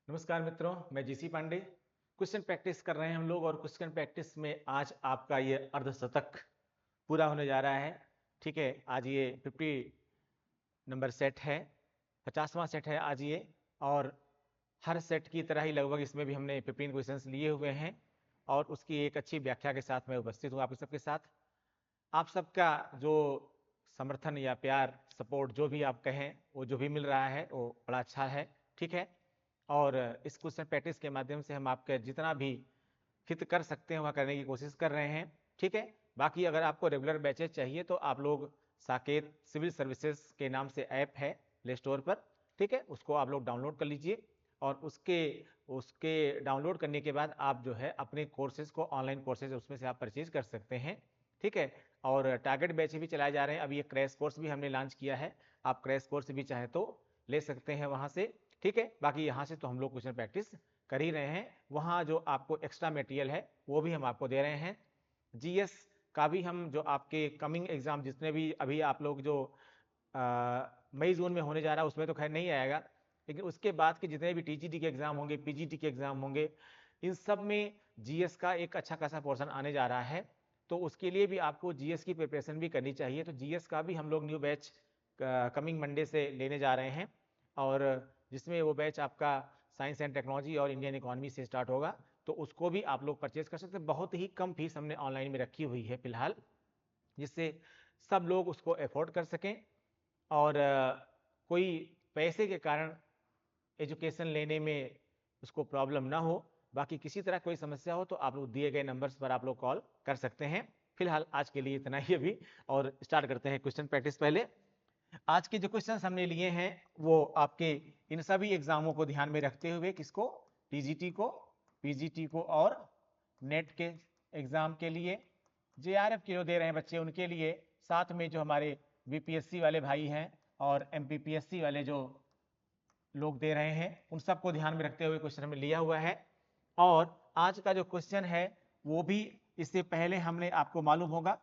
नमस्कार मित्रों, मैं जीसी पांडे। क्वेश्चन प्रैक्टिस कर रहे हैं हम लोग और क्वेश्चन प्रैक्टिस में आज आपका ये अर्धशतक पूरा होने जा रहा है। ठीक है, आज ये 50 नंबर सेट है, 50वां सेट है आज ये। और हर सेट की तरह ही लगभग इसमें भी हमने 15 क्वेश्चंस लिए हुए हैं और उसकी एक अच्छी व्याख्या के साथ मैं उपस्थित हूँ आप सबके साथ। आप सबका जो समर्थन या प्यार, सपोर्ट जो भी आप कहें, वो जो भी मिल रहा है वो बड़ा अच्छा है। ठीक है, और इस क्वेश्चन प्रैक्टिस के माध्यम से हम आपके जितना भी हित कर सकते हैं वह करने की कोशिश कर रहे हैं। ठीक है, बाकी अगर आपको रेगुलर बैचेज चाहिए तो आप लोग साकेत सिविल सर्विसेज के नाम से ऐप है प्ले स्टोर पर। ठीक है, उसको आप लोग डाउनलोड कर लीजिए और उसके उसके डाउनलोड करने के बाद आप जो है अपने कोर्सेज को, ऑनलाइन कोर्सेज उसमें से आप परचेज कर सकते हैं। ठीक है, और टारगेट बैच भी चलाए जा रहे हैं। अभी ये क्रैश कोर्स भी हमने लॉन्च किया है, आप क्रैश कोर्स भी चाहे तो ले सकते हैं वहाँ से। ठीक है, बाकी यहाँ से तो हम लोग क्वेश्चन प्रैक्टिस कर ही रहे हैं। वहाँ जो आपको एक्स्ट्रा मटेरियल है वो भी हम आपको दे रहे हैं। जीएस का भी हम जो आपके कमिंग एग्जाम जितने भी अभी आप लोग जो मई जून में होने जा रहा है उसमें तो खैर नहीं आएगा, लेकिन उसके बाद के जितने भी टीजीटी के एग्जाम होंगे, पीजीटी के एग्जाम होंगे, इन सब में जीएस का एक अच्छा खासा पोर्शन आने जा रहा है। तो उसके लिए भी आपको जीएस की प्रिपरेशन भी करनी चाहिए। तो जीएस का भी हम लोग न्यू बैच कमिंग मंडे से लेने जा रहे हैं और जिसमें वो बैच आपका साइंस एंड टेक्नोलॉजी और इंडियन इकोनॉमी से स्टार्ट होगा। तो उसको भी आप लोग परचेज कर सकते हैं। बहुत ही कम फीस हमने ऑनलाइन में रखी हुई है फिलहाल, जिससे सब लोग उसको अफोर्ड कर सकें और कोई पैसे के कारण एजुकेशन लेने में उसको प्रॉब्लम ना हो। बाकी किसी तरह कोई समस्या हो तो आप लोग दिए गए नंबर्स पर आप लोग कॉल कर सकते हैं। फिलहाल आज के लिए इतना ही अभी, और स्टार्ट करते हैं क्वेश्चन प्रैक्टिस। पहले आज के जो क्वेश्चंस हमने लिए हैं वो आपके इन सभी एग्जामों को ध्यान में रखते हुए, किसको, टीजीटी को, पीजीटी को और नेट के एग्जाम के लिए, जेआरएफ के जो दे रहे हैं बच्चे उनके लिए, साथ में जो हमारे बीपीएससी वाले भाई हैं और एमपीपीएससी वाले जो लोग दे रहे हैं उन सबको ध्यान में रखते हुए क्वेश्चन हमने लिया हुआ है। और आज का जो क्वेश्चन है वो भी इससे पहले हमने आपको मालूम होगा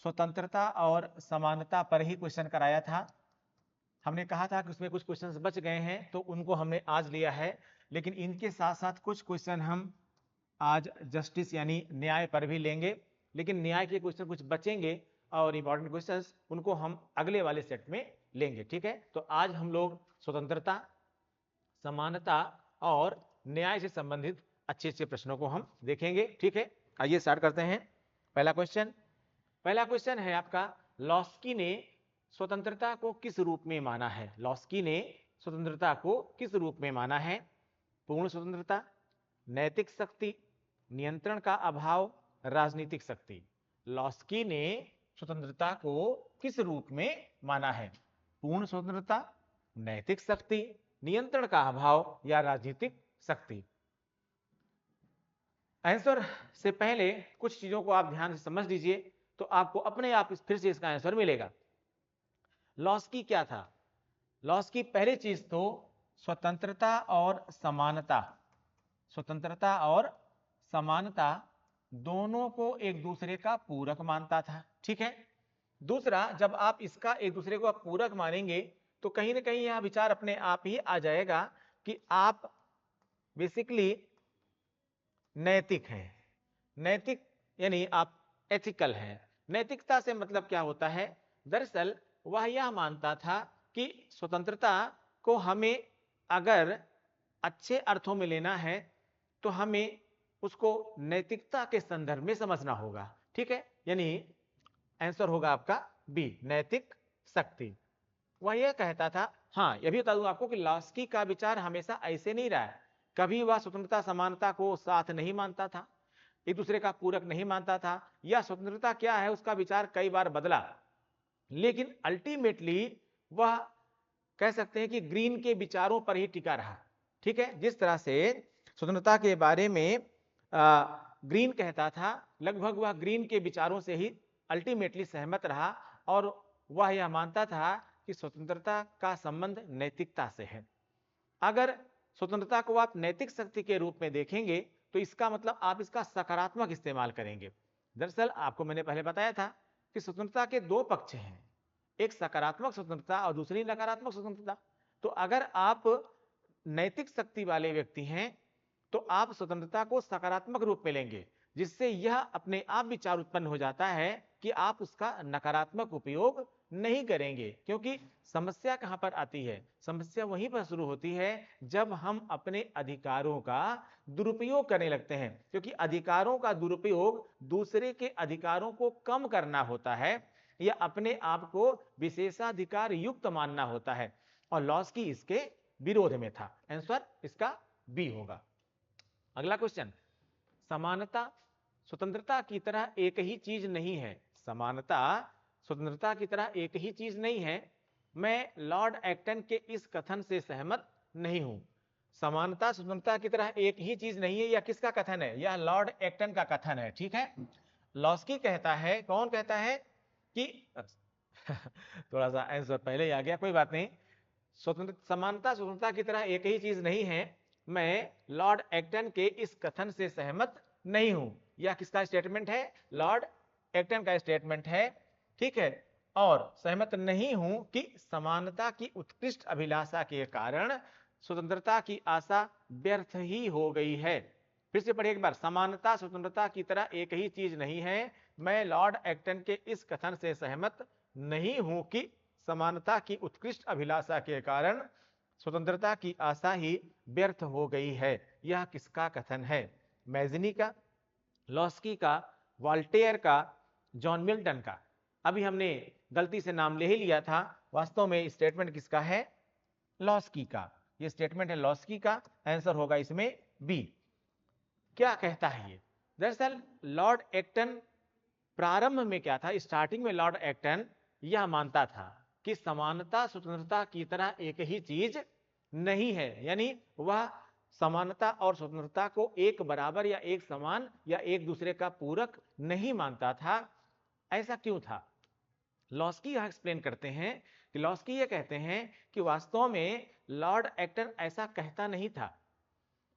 स्वतंत्रता और समानता पर ही क्वेश्चन कराया था। हमने कहा था कि उसमें कुछ क्वेश्चंस बच गए हैं तो उनको हमने आज लिया है, लेकिन इनके साथ साथ कुछ क्वेश्चन हम आज जस्टिस यानी न्याय पर भी लेंगे। लेकिन न्याय के क्वेश्चन कुछ बचेंगे और इंपॉर्टेंट क्वेश्चंस उनको हम अगले वाले सेट में लेंगे। ठीक है, तो आज हम लोग स्वतंत्रता, समानता और न्याय से संबंधित अच्छे अच्छे प्रश्नों को हम देखेंगे। ठीक है, आइए स्टार्ट करते हैं। पहला क्वेश्चन है आपका, लॉस्की ने स्वतंत्रता को किस रूप में माना है? लॉस्की ने स्वतंत्रता को किस रूप में माना है? पूर्ण स्वतंत्रता, नैतिक शक्ति, नियंत्रण का अभाव, राजनीतिक शक्ति। लॉस्की ने स्वतंत्रता को किस रूप में माना है? पूर्ण स्वतंत्रता, नैतिक शक्ति, नियंत्रण का अभाव या राजनीतिक शक्ति। आंसर से पहले कुछ चीजों को आप ध्यान से समझ लीजिए तो आपको अपने आप फिर से इसका आंसर मिलेगा। लॉस्की क्या था? लॉस्की पहली चीज तो स्वतंत्रता और समानता, स्वतंत्रता और समानता दोनों को एक दूसरे का पूरक मानता था। ठीक है, दूसरा, जब आप इसका एक दूसरे को पूरक मानेंगे तो कहीं ना कहीं यह विचार अपने आप ही आ जाएगा कि आप बेसिकली नैतिक हैं। नैतिक यानी आप एथिकल हैं। नैतिकता से मतलब क्या होता है? दरअसल वह यह मानता था कि स्वतंत्रता को हमें अगर अच्छे अर्थों में लेना है तो हमें उसको नैतिकता के संदर्भ में समझना होगा। ठीक है, यानी आंसर होगा आपका बी, नैतिक शक्ति। वह यह कहता था, हाँ यह भी बता दूं आपको कि लॉस्की का विचार हमेशा ऐसे नहीं रहा है। कभी वह स्वतंत्रता समानता को साथ नहीं मानता था, एक दूसरे का पूरक नहीं मानता था, या स्वतंत्रता क्या है उसका विचार कई बार बदला, लेकिन अल्टीमेटली वह कह सकते हैं कि ग्रीन के विचारों पर ही टिका रहा। ठीक है, जिस तरह से स्वतंत्रता के बारे में ग्रीन कहता था, लगभग वह ग्रीन के विचारों से ही अल्टीमेटली सहमत रहा और वह यह मानता था कि स्वतंत्रता का संबंध नैतिकता से है। अगर स्वतंत्रता को आप नैतिक शक्ति के रूप में देखेंगे तो इसका मतलब आप इसका सकारात्मक इस्तेमाल करेंगे। दरअसल आपको मैंने पहले बताया था कि स्वतंत्रता के दो पक्ष हैं, एक सकारात्मक स्वतंत्रता और दूसरी नकारात्मक स्वतंत्रता। तो अगर आप नैतिक शक्ति वाले व्यक्ति हैं तो आप स्वतंत्रता को सकारात्मक रूप में लेंगे, जिससे यह अपने आप विचार उत्पन्न हो जाता है कि आप उसका नकारात्मक उपयोग नहीं करेंगे। क्योंकि समस्या कहां पर आती है? समस्या वहीं पर शुरू होती है जब हम अपने अधिकारों का दुरुपयोग करने लगते हैं, क्योंकि अधिकारों का दुरुपयोग दूसरे के अधिकारों को कम करना होता है या अपने आप को विशेषाधिकार युक्त मानना होता है, और लॉस्की इसके विरोध में था। आंसर इसका बी होगा। अगला क्वेश्चन, समानता स्वतंत्रता की तरह एक ही चीज नहीं है। समानता स्वतंत्रता की तरह एक ही चीज नहीं है। मैं लॉर्ड एक्टन के इस कथन से सहमत नहीं हूं। समानता स्वतंत्रता की तरह एक ही चीज नहीं है, यह किसका कथन है? यह लॉर्ड एक्टन का कथन है। ठीक है, लॉस्की कहता है, कौन कहता है कि थोड़ा सा आंसर पहले ही आ गया, कोई बात नहीं। समानता स्वतंत्रता की तरह एक ही चीज नहीं है। मैं लॉर्ड एक्टन के इस कथन से सहमत नहीं हूं। यह किसका स्टेटमेंट है? लॉर्ड एक्टन का स्टेटमेंट है। ठीक है, और सहमत नहीं हूं कि समानता की उत्कृष्ट अभिलाषा के कारण स्वतंत्रता की आशा व्यर्थ ही हो गई है। फिर से पढ़िए एक बार, समानता स्वतंत्रता की तरह एक ही चीज नहीं है। मैं लॉर्ड एक्टन के इस कथन से सहमत नहीं हूं कि समानता की उत्कृष्ट अभिलाषा के कारण स्वतंत्रता की आशा ही व्यर्थ हो गई है। यह किसका कथन है? मैजनी का, लॉस्की का, वॉल्टेयर का, जॉन मिल्टन का? अभी हमने गलती से नाम ले ही लिया था, वास्तव में स्टेटमेंट किसका है? लॉस्की का। यह स्टेटमेंट है लॉस्की का। आंसर होगा इसमें बी। क्या कहता है ये? दरअसल लॉर्ड एक्टन प्रारंभ में क्या था, स्टार्टिंग में लॉर्ड एक्टन यह मानता था कि समानता स्वतंत्रता की तरह एक ही चीज नहीं है, यानी वह समानता और स्वतंत्रता को एक बराबर या एक समान या एक दूसरे का पूरक नहीं मानता था। ऐसा क्यों था? लॉस्की यह एक्सप्लेन करते हैं कि लॉस्की ये कहते हैं कि वास्तव में लॉर्ड एक्टन ऐसा कहता नहीं था।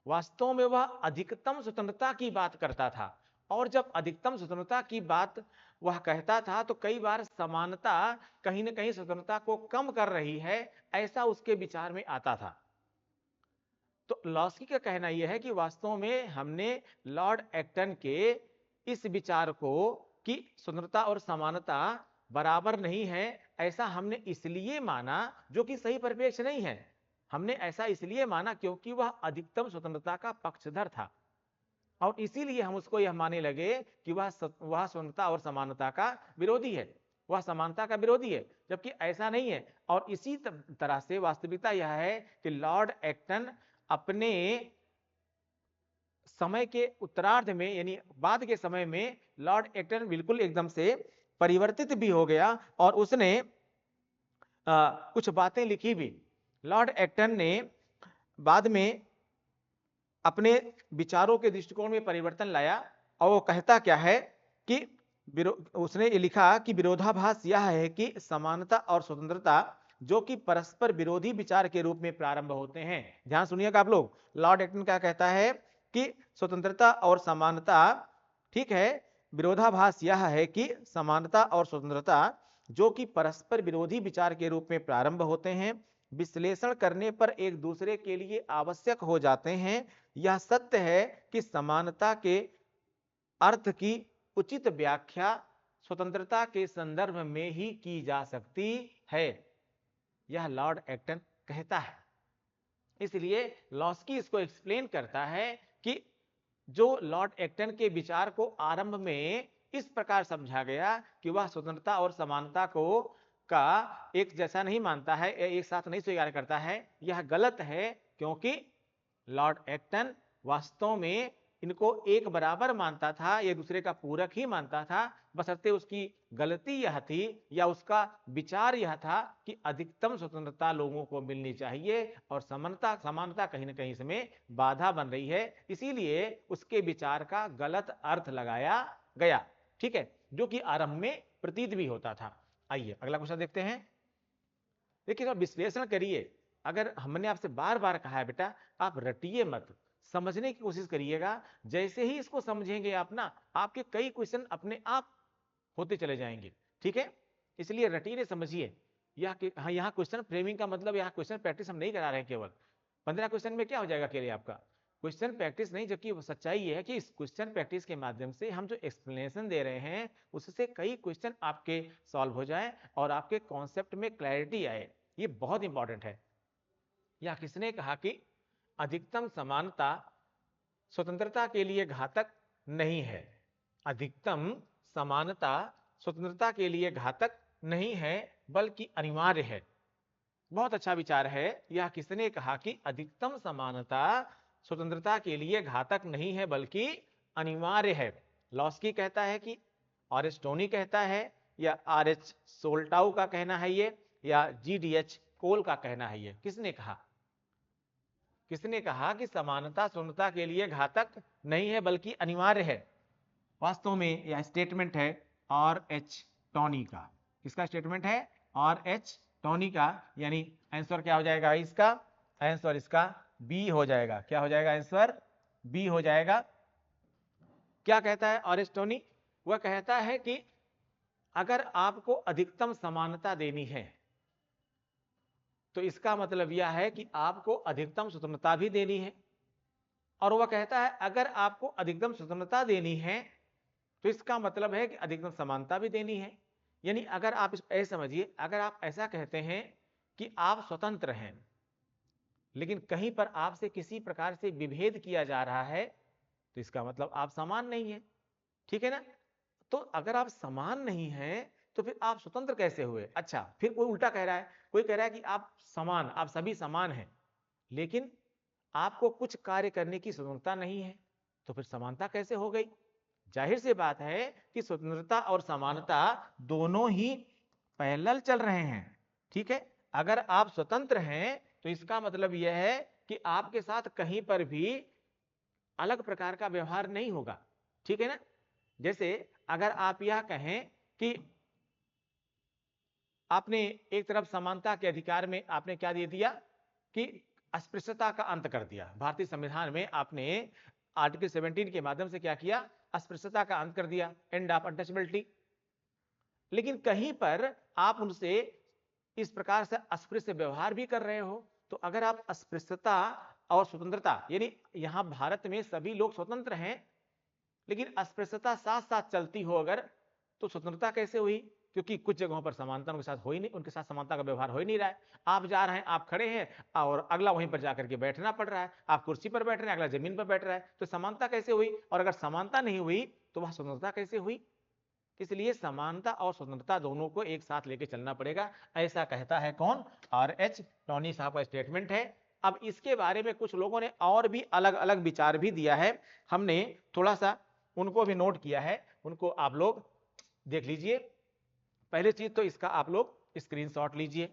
वास्तव में वह अधिकतम स्वतंत्रता की बात करता था, और जब अधिकतम स्वतंत्रता की बात वह कहता था तो कई बार समानता कहीं ना कहीं स्वतंत्रता को कम कर रही है, ऐसा उसके विचार में आता था। तो लॉस्की का कहना यह है कि वास्तव में हमने लॉर्ड एक्टन के इस विचार को कि स्वतंत्रता और समानता बराबर नहीं है, ऐसा हमने इसलिए माना, जो कि सही परिप्रेक्ष्य नहीं है। हमने ऐसा इसलिए माना क्योंकि वह अधिकतम स्वतंत्रता का पक्षधर था, और इसीलिए हम उसको यह मानने लगे कि वह स्वतंत्रता और समानता का विरोधी है, वह समानता का विरोधी है, जबकि ऐसा नहीं है। और इसी तरह से वास्तविकता यह है कि लॉर्ड एक्टन अपने समय के उत्तरार्ध में, यानी बाद के समय में, लॉर्ड एक्टन बिल्कुल एकदम से परिवर्तित भी हो गया, और उसने कुछ बातें लिखी भी। लॉर्ड एक्टन ने बाद में अपने विचारों के दृष्टिकोण में परिवर्तन लाया, और वो कहता क्या है कि उसने ये लिखा कि विरोधाभास यह है कि समानता और स्वतंत्रता जो कि परस्पर विरोधी विचार के रूप में प्रारंभ होते हैं। ध्यान सुनिएगा आप लोग, लॉर्ड एक्टन क्या कहता है कि स्वतंत्रता और समानता, ठीक है, विरोधाभास यह है कि समानता और स्वतंत्रता जो कि परस्पर विरोधी विचार के रूप में प्रारंभ होते हैं, विश्लेषण करने पर एक दूसरे के लिए आवश्यक हो जाते हैं। यह सत्य है कि समानता के अर्थ की उचित व्याख्या स्वतंत्रता के संदर्भ में ही की जा सकती है, यह लॉर्ड एक्टन कहता है। इसलिए लॉस्की इसको एक्सप्लेन करता है कि जो लॉर्ड एक्टन के विचार को आरंभ में इस प्रकार समझा गया कि वह स्वतंत्रता और समानता को का एक जैसा नहीं मानता है, एक साथ नहीं स्वीकार करता है, यह गलत है, क्योंकि लॉर्ड एक्टन वास्तव में इनको एक बराबर मानता था, एक दूसरे का पूरक ही मानता था, बशर्ते उसकी गलती यह थी या उसका विचार यह था कि अधिकतम स्वतंत्रता लोगों को मिलनी चाहिए और समानता कहीं ना कहीं इसमें बाधा बन रही है, इसीलिए उसके विचार का गलत अर्थ लगाया गया। ठीक है, जो कि आरंभ में प्रतीत भी होता था। आइए अगला क्वेश्चन देखते हैं। देखिए, विश्लेषण करिए। अगर हमने आपसे बार बार कहा है बेटा, आप रटिए मत, समझने की कोशिश करिएगा। जैसे ही इसको समझेंगे आप ना, आपके कई क्वेश्चन अपने आप होते चले जाएंगे। ठीक है, इसलिए रटिए समझिए। यहाँ क्वेश्चन फ्रेमिंग का मतलब, यहाँ क्वेश्चन प्रैक्टिस हम नहीं करा रहे हैं केवल, 15 क्वेश्चन में क्या हो जाएगा के लिए आपका क्वेश्चन प्रैक्टिस नहीं, जबकि सच्चाई ये है कि इस क्वेश्चन प्रैक्टिस के माध्यम से हम जो एक्सप्लेनेशन दे रहे हैं उससे कई क्वेश्चन आपके सॉल्व हो जाए और आपके कॉन्सेप्ट में क्लैरिटी आए, ये बहुत इंपॉर्टेंट है। या किसने कहा कि अधिकतम समानता स्वतंत्रता के लिए घातक नहीं है? अधिकतम समानता स्वतंत्रता के लिए घातक नहीं है बल्कि अनिवार्य है। बहुत अच्छा विचार है। यह किसने कहा कि अधिकतम समानता स्वतंत्रता के लिए घातक नहीं है बल्कि अनिवार्य है? लॉस्की कहता है कि ऑरेस्टोनी कहता है, या आर.एच. सोल्टाउ का कहना है ये, या जी.डी.एच. कोल का कहना है ये? किसने कहा? किसने कहा कि समानता स्वतंत्रता के लिए घातक नहीं है बल्कि अनिवार्य है? वास्तव में यह स्टेटमेंट है आर.एच. टॉनी का। किसका स्टेटमेंट है? आर.एच. टॉनी का। यानी आंसर क्या हो जाएगा इसका? आंसर इसका बी हो जाएगा। क्या हो जाएगा आंसर? बी हो जाएगा। क्या कहता है आर.एच. टॉनी? वह कहता है कि अगर आपको अधिकतम समानता देनी है तो इसका मतलब यह है कि आपको अधिकतम स्वतंत्रता भी देनी है। और वह कहता है अगर आपको अधिकतम स्वतंत्रता देनी है तो इसका मतलब है कि अधिकतम समानता भी देनी है। यानी अगर आप ऐसे समझिए, अगर आप ऐसा कहते हैं कि आप स्वतंत्र हैं लेकिन कहीं पर आपसे किसी प्रकार से विभेद किया जा रहा है तो इसका मतलब आप समान नहीं है। ठीक है ना? तो अगर आप समान नहीं हैं तो फिर आप स्वतंत्र कैसे हुए? अच्छा, फिर कोई उल्टा कह रहा है, कोई कह रहा है कि आप समान, आप सभी समान हैं लेकिन आपको कुछ कार्य करने की स्वतंत्रता नहीं है, तो फिर समानता कैसे हो गई? जाहिर सी बात है कि स्वतंत्रता और समानता दोनों ही पैरेलल चल रहे हैं। ठीक है? अगर आप स्वतंत्र हैं तो इसका मतलब यह है कि आपके साथ कहीं पर भी अलग प्रकार का व्यवहार नहीं होगा। ठीक है ना? जैसे अगर आप यह कहें कि आपने एक तरफ समानता के अधिकार में आपने क्या दे दिया कि अस्पृश्यता का अंत कर दिया। भारतीय संविधान में आपने आर्टिकल 17 के माध्यम से क्या किया? अस्पृश्यता का अंत कर दिया, एंड ऑफ अनटचेबिलिटी। लेकिन कहीं पर आप उनसे इस प्रकार से अस्पृश्य व्यवहार भी कर रहे हो, तो अगर आप अस्पृश्यता और स्वतंत्रता, यानी यहां भारत में सभी लोग स्वतंत्र हैं लेकिन अस्पृश्यता साथ साथ चलती हो अगर, तो स्वतंत्रता कैसे हुई? क्योंकि कुछ जगहों पर समानता उनके साथ हो ही नहीं, उनके साथ समानता का व्यवहार हो ही नहीं रहा है। आप जा रहे हैं, आप खड़े हैं और अगला वहीं पर जाकर के बैठना पड़ रहा है, आप कुर्सी पर बैठ रहे हैं, अगला जमीन पर बैठ रहा है, तो समानता कैसे हुई? और अगर समानता नहीं हुई तो वह स्वतंत्रता कैसे हुई? इसलिए समानता और स्वतंत्रता दोनों को एक साथ लेकर चलना पड़ेगा, ऐसा कहता है कौन? आर.एच. टॉनी साहब का स्टेटमेंट है। अब इसके बारे में कुछ लोगों ने और भी अलग अलग विचार भी दिया है, हमने थोड़ा सा उनको भी नोट किया है, उनको आप लोग देख लीजिए। पहले चीज तो इसका आप लोग स्क्रीनशॉट लीजिए।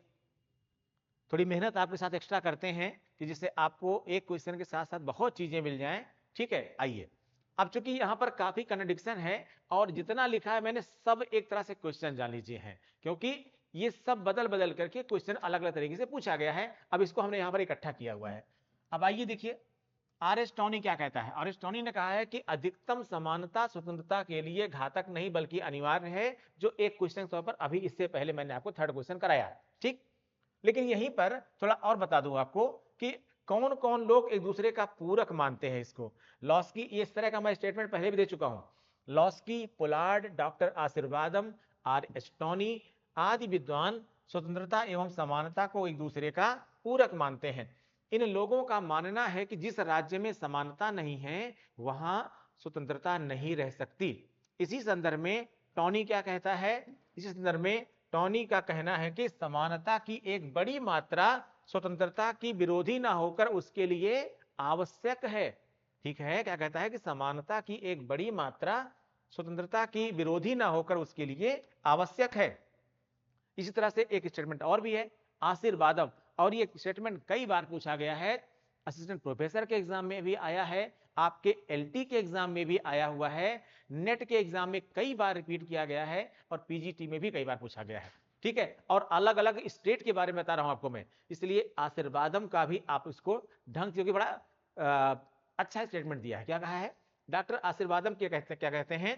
थोड़ी मेहनत आपके साथ एक्स्ट्रा करते हैं कि जिससे आपको एक क्वेश्चन के साथ साथ बहुत चीजें मिल जाएं। ठीक है, आइए। अब चूंकि यहां पर काफी कॉन्ट्रडिक्शन है और जितना लिखा है मैंने सब एक तरह से क्वेश्चन जान लीजिए हैं, क्योंकि ये सब बदल बदल करके क्वेश्चन अलग अलग तरीके से पूछा गया है। अब इसको हमने यहां पर इकट्ठा किया हुआ है। अब आइए देखिए आर.एच. टॉनी क्या कहता है। आर.एच. टॉनी ने कहा है कि अधिकतम समानता स्वतंत्रता के लिए घातक नहीं बल्कि अनिवार्य है, जो एक क्वेश्चन के तौर पर अभी इससे पहले मैंने आपको थर्ड क्वेश्चन कराया। ठीक, लेकिन यहीं पर थोड़ा और बता दूं आपको कि कौन कौन लोग एक दूसरे का पूरक मानते हैं इसको। लॉस्की, इस तरह का मैं स्टेटमेंट पहले भी दे चुका हूं। Laski, Pollard, doctor Ashirvadam, R H. Tawney आदि विद्वान स्वतंत्रता एवं समानता को एक दूसरे का पूरक मानते हैं। इन लोगों का मानना है कि जिस राज्य में समानता नहीं है वहां स्वतंत्रता नहीं रह सकती। इसी संदर्भ में टॉनी क्या कहता है? इसी संदर्भ में टॉनी का कहना है कि समानता की एक बड़ी मात्रा स्वतंत्रता की विरोधी ना होकर उसके लिए आवश्यक है। ठीक है, क्या कहता है कि समानता की एक बड़ी मात्रा स्वतंत्रता की विरोधी ना होकर उसके लिए आवश्यक है। इसी तरह से एक स्टेटमेंट और भी है, आशीर्वादम, और ये स्टेटमेंट कई बार पूछा गया है, असिस्टेंट प्रोफेसर के एग्जाम में भी आया है, आपके एलटी के एग्जाम में भी आया हुआ है, नेट के एग्जाम में कई बार रिपीट किया गया है और पीजीटी में भी कई बार पूछा गया है। ठीक है, और अलग अलग स्टेट के बारे में बता रहा हूं आपको मैं, इसलिए आशीर्वादम का भी आप इसको ढंग से, बड़ा अच्छा स्टेटमेंट दिया है। क्या कहा है डॉक्टर आशीर्वादम? क्या कहते हैं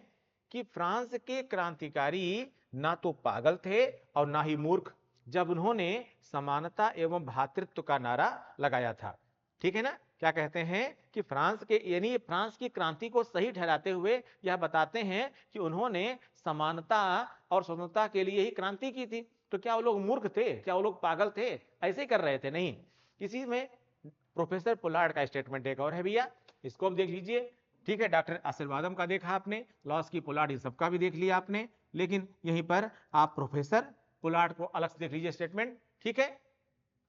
कि फ्रांस के क्रांतिकारी ना तो पागल थे और ना ही मूर्ख जब उन्होंने समानता एवं भ्रातृत्व का नारा लगाया था। ठीक है ना। क्या कहते हैं कि फ्रांस के यानी फ्रांस की क्रांति को सही ठहराते हुए यह बताते हैं कि उन्होंने समानता और स्वतंत्रता के लिए ही क्रांति की थी। तो क्या वो लोग मूर्ख थे, क्या वो लोग पागल थे, ऐसे ही कर रहे थे? नहीं। इसी में प्रोफेसर पोलार्ड का स्टेटमेंट एक और है भैया, इसको अब देख लीजिए। ठीक है, डॉक्टर आशीर्वादम का देखा आपने, लॉस्की, पोलार्ड, इन सबका भी देख लिया आपने, लेकिन यहीं पर आप प्रोफेसर पोलार्ड को अलग से देख लीजिए स्टेटमेंट। ठीक है,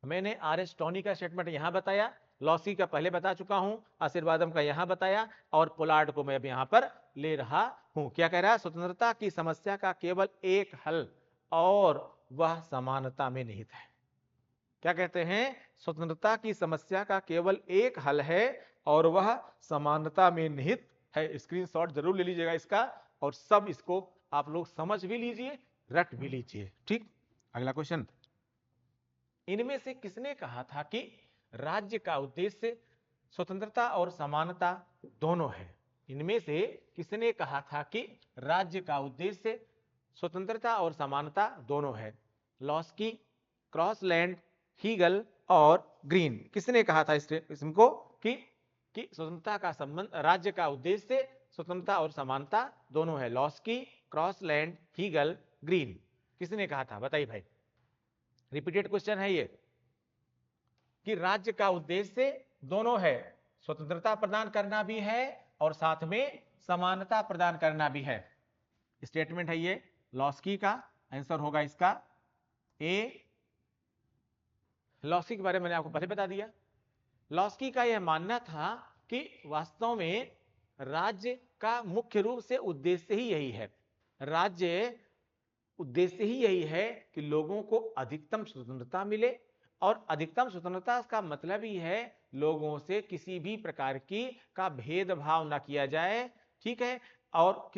मैंने आर एस टोनी का स्टेटमेंट यहां बताया, लॉसी का पहले बता चुका हूं, आशीर्वादम का यहां बताया, और पोलार्ड को मैं अब यहां पर ले रहा हूं। क्या कह रहा है? स्वतंत्रता की समस्या का केवल एक हल और वह समानता में निहित है। क्या कहते हैं? स्वतंत्रता की समस्या का केवल एक हल है और वह समानता में निहित है। स्क्रीनशॉट जरूर ले लीजिएगा इसका, और सब इसको आप लोग समझ भी लीजिए, रट भी लीजिए। ठीक, अगला क्वेश्चन, इनमें से किसने कहा था कि राज्य का उद्देश्य स्वतंत्रता और समानता दोनों है? इनमें से किसने कहा था कि राज्य का उद्देश्य स्वतंत्रता और समानता दोनों है? लॉस्की, क्रॉसलैंड, हीगल और ग्रीन, किसने कहा था इसको कि स्वतंत्रता का संबंध, राज्य का उद्देश्य स्वतंत्रता और समानता दोनों है? लॉस्की, क्रॉसलैंड, हीगल, ग्रीन, किसने कहा था? बताइए भाई। रिपीटेड क्वेश्चन है ये, कि राज्य का उद्देश्य दोनों है, स्वतंत्रता प्रदान करना भी है और साथ में समानता प्रदान करना भी है। स्टेटमेंट है ये लॉस्की का, आंसर होगा इसका ए। लॉस्की के बारे में मैंने आपको पहले बता दिया। लॉस्की का यह मानना था कि वास्तव में राज्य का मुख्य रूप से उद्देश्य ही यही है, राज्य उद्देश्य ही यही है कि लोगों को अधिकतम स्वतंत्रता मिले, और अधिकतम स्वतंत्रता का मतलब ही है लोगों से किसी भी प्रकार की का भेदभाव ना किया जाए। ठीक है, और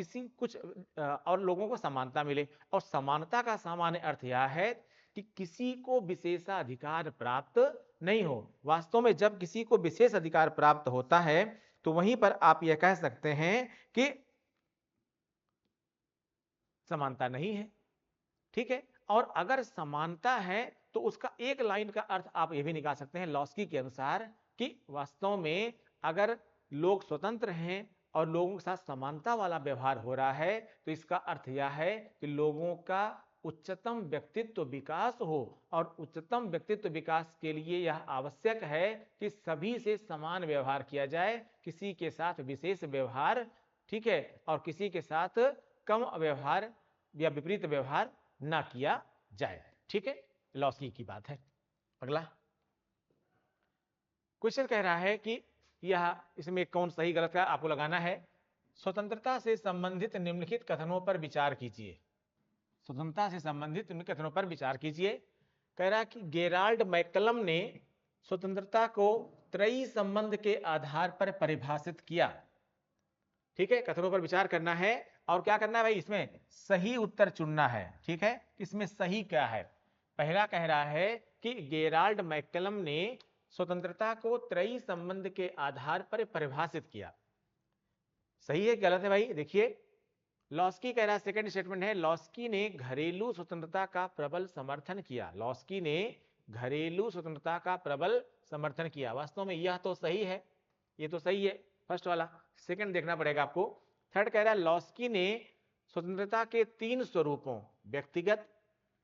और लोगों को समानता मिले, और समानता का सामान्य अर्थ यह है कि किसी को विशेषाधिकार प्राप्त नहीं हो। वास्तव में जब किसी को विशेष अधिकार प्राप्त होता है तो वहीं पर आप यह कह सकते हैं कि समानता नहीं है। ठीक है, और अगर समानता है तो उसका एक लाइन का अर्थ आप यह भी निकाल सकते हैं लॉस्की के अनुसार कि वास्तव में अगर लोग स्वतंत्र हैं और लोगों के साथ समानता वाला व्यवहार हो रहा है तो इसका अर्थ यह है कि लोगों का उच्चतम व्यक्तित्व विकास हो, और उच्चतम व्यक्तित्व विकास के लिए यह आवश्यक है कि सभी से समान व्यवहार किया जाए, किसी के साथ विशेष व्यवहार, ठीक है, और किसी के साथ कम व्यवहार या विपरीत व्यवहार ना किया जाए। ठीक है, लॉस्की की बात है। अगला क्वेश्चन कह रहा है कि यह इसमें कौन सही गलत का आपको लगाना है। स्वतंत्रता से संबंधित निम्नलिखित कथनों पर विचार कीजिए। स्वतंत्रता से संबंधित निम्नलिखित कथनों पर विचार कीजिए। कह रहा है कि गेराल्ड मैकलम ने स्वतंत्रता को त्रयी संबंध के आधार पर परिभाषित किया। ठीक है, कथनों पर विचार करना है और क्या करना है भाई, इसमें सही उत्तर चुनना है। ठीक है, इसमें सही क्या है? पहला कह रहा है कि गेराल्ड मैकलम ने स्वतंत्रता को त्रयी संबंध के आधार पर परिभाषित किया। सही है गलत है भाई? देखिए, लॉस्की कह रहा है, सेकंड स्टेटमेंट है, लॉस्की ने घरेलू स्वतंत्रता का प्रबल समर्थन किया। लॉस्की ने घरेलू स्वतंत्रता का प्रबल समर्थन किया। वास्तव में यह तो सही है, ये तो सही है फर्स्ट वाला। सेकंड देखना पड़ेगा आपको। थर्ड कह रहा है लॉस्की ने स्वतंत्रता के तीन स्वरूपों व्यक्तिगत,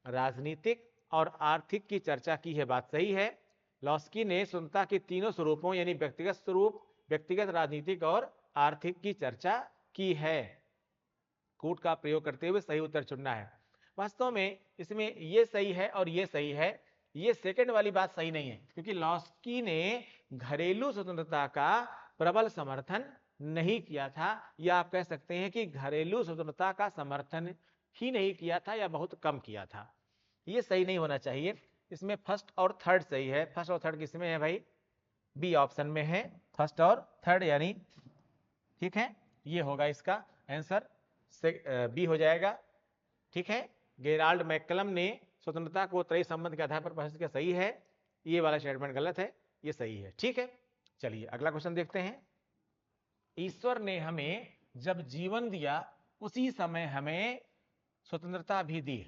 राजनीतिक और आर्थिक की चर्चा की है। बात सही है, लॉस्की ने स्वतंत्रता के तीनों स्वरूपों यानी व्यक्तिगत स्वरूप, व्यक्तिगत, राजनीतिक और आर्थिक की चर्चा की है। कूट का प्रयोग करते हुए सही उत्तर चुनना है। वास्तव में इसमें ये सही है और ये सही है, ये सेकंड वाली बात सही नहीं है, क्योंकि लॉस्की ने घरेलू स्वतंत्रता का प्रबल समर्थन नहीं किया था, या आप कह सकते हैं कि घरेलू स्वतंत्रता का समर्थन ही नहीं किया था या बहुत कम किया था। ये सही नहीं होना चाहिए। इसमें फर्स्ट और थर्ड सही है। फर्स्ट और थर्ड किसमें है भाई? बी ऑप्शन में है, फर्स्ट और थर्ड यानी, ठीक है, ये होगा इसका आंसर, बी हो जाएगा। ठीक है, गेराल्ड मैकलम ने स्वतंत्रता को त्रयी संबंध के आधार पर परिभाषित किया, सही है। ये वाला स्टेटमेंट गलत है, ये सही है। ठीक है, चलिए अगला क्वेश्चन देखते हैं। ईश्वर ने हमें जब जीवन दिया उसी समय हमें स्वतंत्रता भी दी।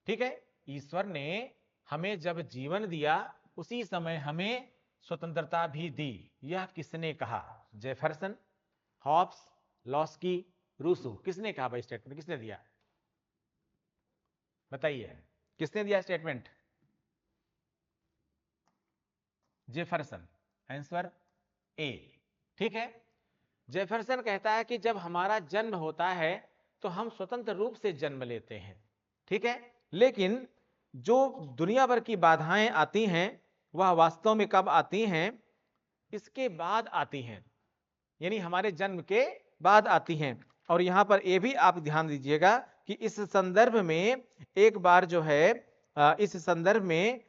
ठीक है, ईश्वर ने हमें जब जीवन दिया उसी समय हमें स्वतंत्रता भी दी, यह किसने कहा? Jefferson, Hobbes, Laski, Rousseau. किसने कहा भाई स्टेटमेंट, किसने दिया? बताइए किसने दिया स्टेटमेंट? Jefferson, answer A. ठीक है, जेफरसन कहता है कि जब हमारा जन्म होता है तो हम स्वतंत्र रूप से जन्म लेते हैं, ठीक है, लेकिन जो दुनिया भर की बाधाएं आती हैं वह वास्तव में कब आती हैं? इसके बाद आती हैं, यानी हमारे जन्म के बाद आती हैं। और यहां पर यह भी आप ध्यान दीजिएगा कि इस संदर्भ में एक बार जो है इस संदर्भ में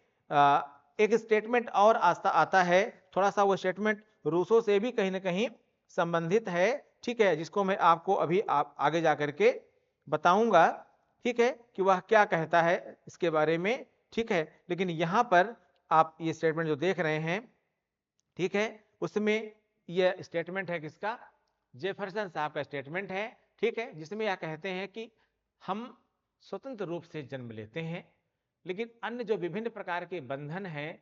एक स्टेटमेंट और आता है, थोड़ा सा वो स्टेटमेंट रूसो से भी कहीं ना कहीं संबंधित है, ठीक है, जिसको मैं आपको अभी आगे जाकर के बताऊंगा, ठीक है, कि वह क्या कहता है इसके बारे में, ठीक है। लेकिन यहां पर आप ये स्टेटमेंट जो देख रहे हैं, ठीक है, उसमें यह स्टेटमेंट है किसका? जेफरसन साहब का स्टेटमेंट है, ठीक है, जिसमें यह कहते हैं कि हम स्वतंत्र रूप से जन्म लेते हैं, लेकिन अन्य जो विभिन्न प्रकार के बंधन हैं,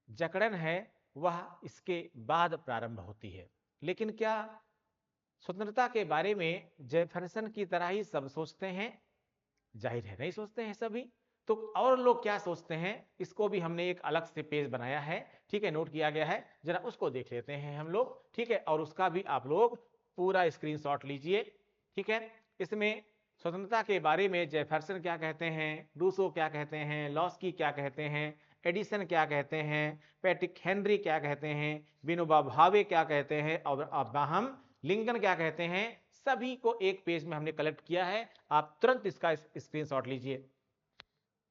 जकड़न है, वह इसके बाद प्रारंभ होती है। लेकिन क्या स्वतंत्रता के बारे में जेफरसन की तरह ही सब सोचते हैं? जाहिर है नहीं सोचते हैं सभी। तो और लोग क्या सोचते हैं, इसको भी हमने एक अलग से पेज बनाया है, ठीक है, नोट किया गया है, जरा उसको देख लेते हैं हम लोग, ठीक है, और उसका भी आप लोग पूरा स्क्रीनशॉट लीजिए, ठीक है। इसमें स्वतंत्रता के बारे में जेफरसन क्या कहते हैं, रूसो क्या कहते हैं, लॉस्की क्या कहते हैं, एडिसन क्या कहते हैं, पैट्रिक हेनरी क्या कहते हैं, विनोबा भावे क्या कहते हैं, और अब्राहम लिंकन क्या कहते हैं, सभी को एक पेज में हमने कलेक्ट किया है। आप तुरंत इसका स्क्रीनशॉट लीजिए,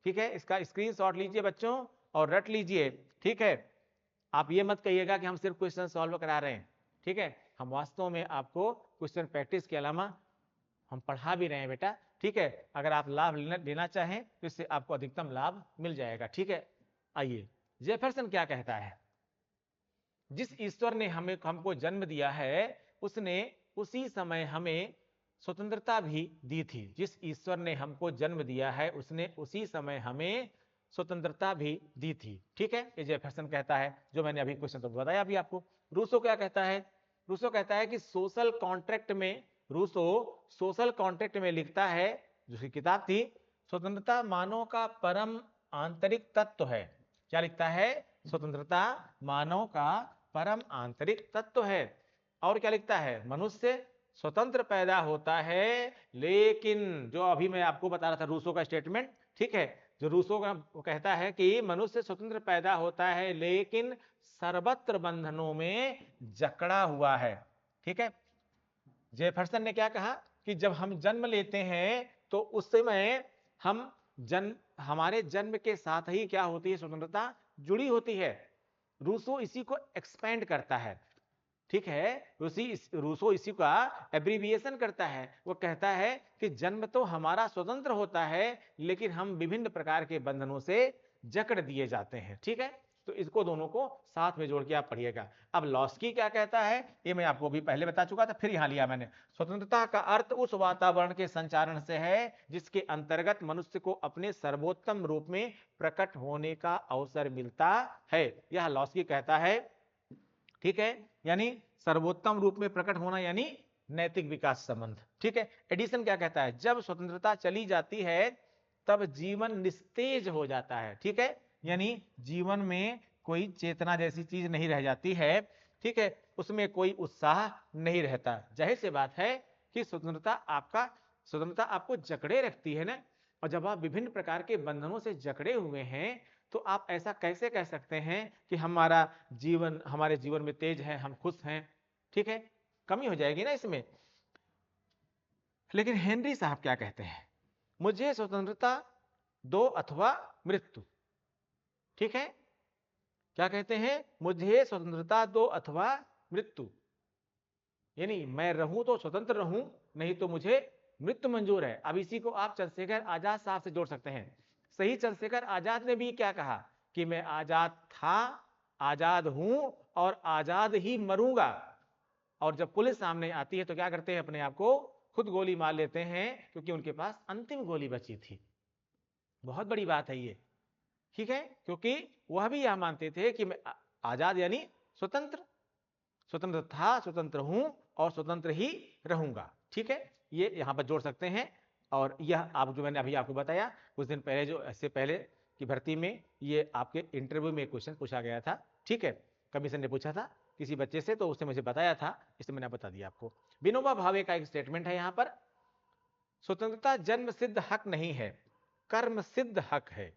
ठीक है, इसका स्क्रीनशॉट लीजिए बच्चों और रट लीजिए, ठीक है। आप ये मत कहिएगा कि हम सिर्फ क्वेश्चन सॉल्व करा रहे हैं, ठीक है, हम वास्तव में आपको क्वेश्चन प्रैक्टिस के अलावा हम पढ़ा भी रहे हैं बेटा, ठीक है। अगर आप लाभ लेना चाहें तो इससे आपको अधिकतम लाभ मिल जाएगा, ठीक है। आइए, जेफरसन क्या कहता है? जिस ईश्वर ने हमको जन्म दिया है उसने उसी समय हमें स्वतंत्रता भी दी थी। जिस ईश्वर ने हमको जन्म दिया है उसने उसी समय हमें स्वतंत्रता भी दी थी, ठीक है, ये जेफरसन कहता है, जो मैंने अभी क्वेश्चन तो बताया अभी आपको। रूसो क्या कहता है? रूसो कहता है कि सोशल कॉन्ट्रैक्ट में, रूसो सोशल कॉन्ट्रैक्ट में लिखता है, जो किताब थी, स्वतंत्रता मानव का परम आंतरिक तत्व है। क्या लिखता है? स्वतंत्रता मानव का परम आंतरिक तत्व है। और क्या लिखता है? मनुष्य स्वतंत्र पैदा होता है, लेकिन जो अभी मैं आपको बता रहा था रूसो का स्टेटमेंट, ठीक है, जो रूसो का कहता है कि मनुष्य स्वतंत्र पैदा होता है लेकिन सर्वत्र बंधनों में जकड़ा हुआ है, ठीक है। जेफरसन ने क्या कहा कि जब हम जन्म लेते हैं तो उस समय हमारे जन्म के साथ ही क्या होती है? स्वतंत्रता जुड़ी होती है। रूसो इसी को एक्सपेंड करता है, ठीक है, रूसो इसी का एब्रीविएशन करता है। वो कहता है कि जन्म तो हमारा स्वतंत्र होता है लेकिन हम विभिन्न प्रकार के बंधनों से जकड़ दिए जाते हैं, ठीक है। तो इसको दोनों को साथ में जोड़ के आप पढ़िएगा। अब लॉस्की क्या कहता है ये मैं आपको भी पहले बता चुका था, फिर यहां लिया मैंने। स्वतंत्रता का अर्थ उस वातावरण के संचारण से है जिसके अंतर्गत मनुष्य को अपने सर्वोत्तम रूप में प्रकट होने का अवसर मिलता है, यह लॉस्की कहता है, ठीक है। यानी सर्वोत्तम रूप में प्रकट होना यानी नैतिक विकास संबंध, ठीक है। एडिसन क्या कहता है? जब स्वतंत्रता चली जाती है तब जीवन निस्तेज हो जाता है, ठीक है, यानी जीवन में कोई चेतना जैसी चीज नहीं रह जाती है, ठीक है, उसमें कोई उत्साह नहीं रहता। जाहिर सी बात है कि स्वतंत्रता आपको जकड़े रखती है ना, और जब आप विभिन्न प्रकार के बंधनों से जकड़े हुए हैं तो आप ऐसा कैसे कह सकते हैं कि हमारे जीवन में तेज है, हम खुश हैं, ठीक है, कमी हो जाएगी ना इसमें। लेकिन हेनरी साहब क्या कहते हैं? मुझे स्वतंत्रता दो अथवा मृत्यु, ठीक है, क्या कहते हैं? मुझे स्वतंत्रता दो अथवा मृत्यु, यानी मैं रहूं तो स्वतंत्र रहूं, नहीं तो मुझे मृत्यु मंजूर है। अब इसी को आप चंद्रशेखर आजाद साहब से जोड़ सकते हैं। सही चंद्रशेखर आजाद ने भी क्या कहा कि मैं आजाद था, आजाद हूं और आजाद ही मरूंगा। और जब पुलिस सामने आती है तो क्या करते हैं? अपने आप को खुद गोली मार लेते हैं, क्योंकि उनके पास अंतिम गोली बची थी। बहुत बड़ी बात है ये, ठीक है, क्योंकि वह भी यह मानते थे कि आजाद यानी स्वतंत्र, स्वतंत्र था, स्वतंत्र हूं और स्वतंत्र ही रहूंगा। ठीक है, ये यहां पर जोड़ सकते हैं। और यह आप जो मैंने अभी आपको बताया कुछ दिन पहले, जो इससे पहले की भर्ती में ये आपके इंटरव्यू में क्वेश्चन पूछा गया था। ठीक है, कमीशन ने पूछा था किसी बच्चे से, तो उसने मुझे बताया था, इसलिए मैंने बता दिया आपको। विनोबा भावे का एक स्टेटमेंट है यहां पर, स्वतंत्रता जन्म सिद्ध हक नहीं है, कर्म सिद्ध हक है।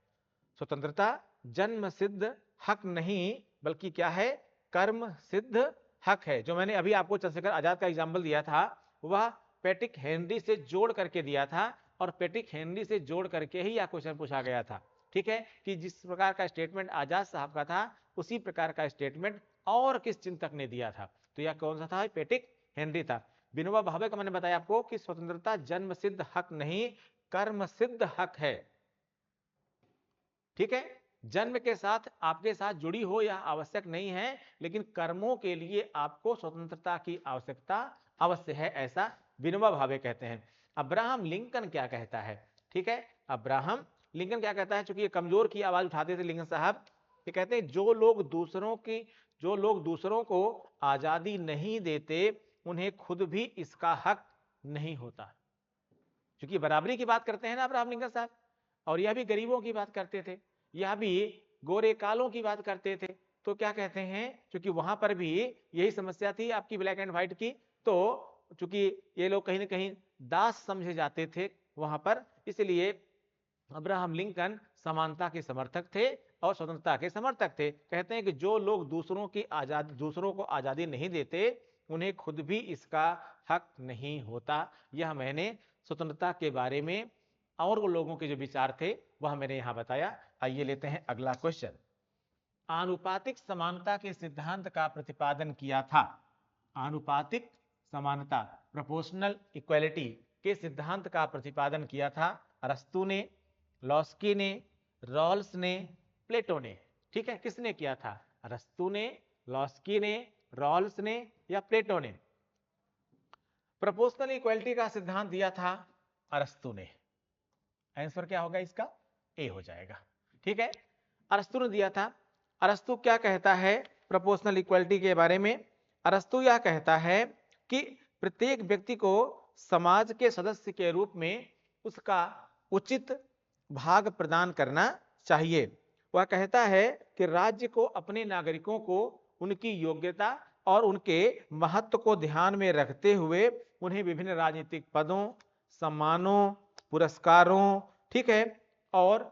स्वतंत्रता जन्म सिद्ध हक नहीं बल्कि क्या है, कर्म सिद्ध हक है। जो मैंने अभी आपको चंद्रशेखर आजाद का एग्जाम्पल दिया था वह पैट्रिक हेनरी से जोड़ करके दिया था, और पैट्रिक हेनरी से जोड़ करके ही यह क्वेश्चन पूछा गया था। ठीक है, कि जिस प्रकार का स्टेटमेंट आजाद साहब का था उसी प्रकार का स्टेटमेंट और किस चिंतक ने दिया था, तो यह कौन सा था, पैट्रिक हेनरी था। विनोबा भावे का मैंने बताया आपको कि स्वतंत्रता जन्म सिद्ध हक नहीं, कर्म सिद्ध हक है। ठीक है, जन्म के साथ आपके साथ जुड़ी हो यह आवश्यक नहीं है, लेकिन कर्मों के लिए आपको स्वतंत्रता की आवश्यकता अवश्य है, ऐसा विनोबा भावे कहते हैं। अब्राहम लिंकन क्या कहता है, ठीक है, अब्राहम लिंकन क्या कहता है, चूंकि ये कमजोर की आवाज उठाते थे लिंकन साहब, ये कहते हैं जो लोग दूसरों को आजादी नहीं देते उन्हें खुद भी इसका हक नहीं होता। क्योंकि बराबरी की बात करते हैं ना अब्राहम लिंकन साहब, और यह भी गरीबों की बात करते थे, यह भी गोरे कालों की बात करते थे। तो क्या कहते हैं, क्योंकि वहां पर भी यही समस्या थी आपकी ब्लैक एंड व्हाइट की, तो चूंकि ये लोग कहीं ना कहीं दास समझे जाते थे वहां पर, इसलिए अब्राहम लिंकन समानता के समर्थक थे और स्वतंत्रता के समर्थक थे। कहते हैं कि जो लोग दूसरों को आजादी नहीं देते उन्हें खुद भी इसका हक नहीं होता। यह मैंने स्वतंत्रता के बारे में और वो लोगों के जो विचार थे वह मैंने यहां बताया। आइए लेते हैं अगला क्वेश्चन। आनुपातिक समानता के सिद्धांत का प्रतिपादन किया था। आनुपातिक समानता, प्रोपोर्शनल इक्वालिटी के सिद्धांत का प्रतिपादन किया था अरस्तु ने, लॉस्की ने, रॉल्स ने, प्लेटो ने। ठीक है, किसने किया था, अरस्तु ने, लॉस्की ने, रॉल्स ने या प्लेटो ने। प्रोपोर्शनल इक्वालिटी का सिद्धांत दिया था अरस्तु ने। आंसर क्या होगा इसका, ए हो जाएगा। ठीक है, अरस्तु ने दिया था। अरस्तु क्या कहता है प्रोपोर्शनल इक्वालिटी के बारे में, अरस्तु यह कहता है कि प्रत्येक व्यक्ति को समाज के सदस्य के रूप में उसका उचित भाग प्रदान करना चाहिए। वह कहता है कि राज्य को अपने नागरिकों को उनकी योग्यता और उनके महत्व को ध्यान में रखते हुए उन्हें विभिन्न राजनीतिक पदों, सम्मानों, पुरस्कारों, ठीक है, और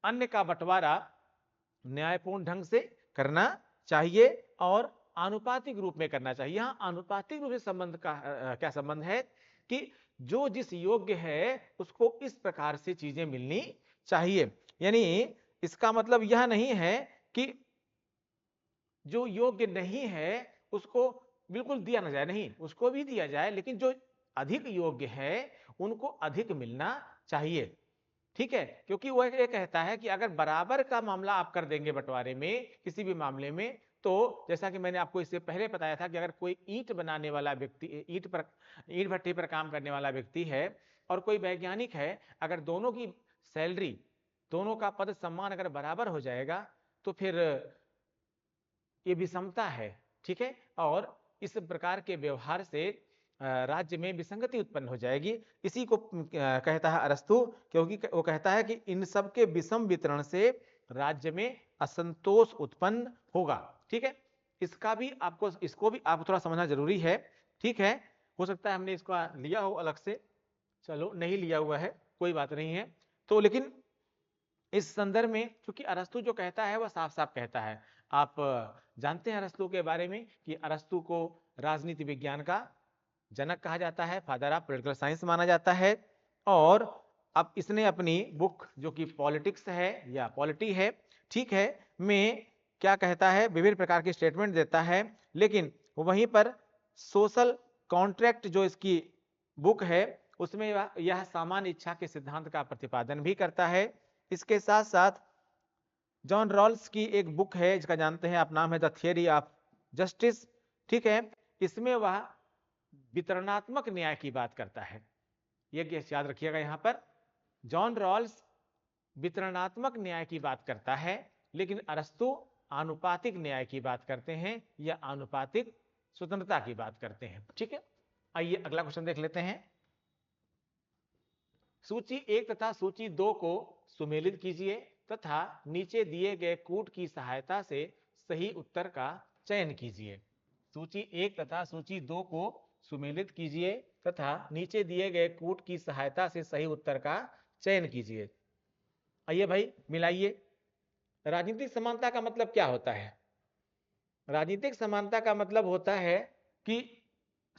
अन्य का बंटवारा न्यायपूर्ण ढंग से करना चाहिए और आनुपातिक रूप में करना चाहिए। यहां आनुपातिक रूप से संबंध का क्या संबंध है कि जो जिस योग्य है उसको इस प्रकार से चीजें मिलनी चाहिए। यानी इसका मतलब यह नहीं है कि जो योग्य नहीं है उसको बिल्कुल दिया ना जाए, नहीं, उसको भी दिया जाए, लेकिन जो अधिक योग्य है उनको अधिक मिलना चाहिए। ठीक है, क्योंकि वह ये कहता है कि अगर बराबर का मामला आप कर देंगे बंटवारे में किसी भी मामले में, तो जैसा कि मैंने आपको इससे पहले बताया था कि अगर कोई ईंट बनाने वाला व्यक्ति, ईंट भट्टी पर काम करने वाला व्यक्ति है और कोई वैज्ञानिक है, अगर दोनों की सैलरी, दोनों का पद सम्मान अगर बराबर हो जाएगा तो फिर ये विषमता है। ठीक है, और इस प्रकार के व्यवहार से राज्य में विसंगति उत्पन्न हो जाएगी। इसी को कहता है अरस्तु, क्योंकि वो कहता है कि इन सब के विषम वितरण से राज्य में असंतोष उत्पन्न होगा। ठीक है, इसको भी आपको थोड़ा समझना जरूरी है। ठीक है, हो सकता है हमने इसको लिया हो अलग से, चलो नहीं लिया हुआ है कोई बात नहीं है। तो लेकिन इस संदर्भ में क्योंकि अरस्तु जो कहता है वह साफ साफ कहता है। आप जानते हैं अरस्तु के बारे में कि अरस्तु को राजनीति विज्ञान का जनक कहा जाता है, फादर ऑफ पॉलिटिकल साइंस माना जाता है। और अब इसने अपनी बुक जो कि पॉलिटिक्स है या पॉलिटी है, ठीक है, में क्या कहता है, विभिन्न प्रकार की स्टेटमेंट देता है, लेकिन वहीं पर सोशल कॉन्ट्रैक्ट जो इसकी बुक है उसमें यह सामान्य इच्छा के सिद्धांत का प्रतिपादन भी करता है। इसके साथ साथ जॉन रॉल्स की एक बुक है जिसका जानते हैं आप नाम है द थियरी ऑफ जस्टिस। ठीक है, इसमें वह वितरणात्मक न्याय की बात करता है। ये याद रखिएगा, यहां पर जॉन रॉल्स वितरणात्मक न्याय की बात करता है, लेकिन अरस्तु आनुपातिक न्याय की बात करते हैं या आनुपातिक स्वतंत्रता की बात करते हैं। ठीक है, आइए अगला क्वेश्चन देख लेते हैं। सूची 1 तथा सूची 2 को सुमेलित कीजिए तथा नीचे दिए गए कूट की सहायता से सही उत्तर का चयन कीजिए। सूची 1 तथा सूची 2 को सुमेलित कीजिए तथा नीचे दिए गए कूट की सहायता से सही उत्तर का चयन कीजिए। आइए भाई मिलाइए। राजनीतिक समानता का मतलब क्या होता है? राजनीतिक समानता का मतलब होता है कि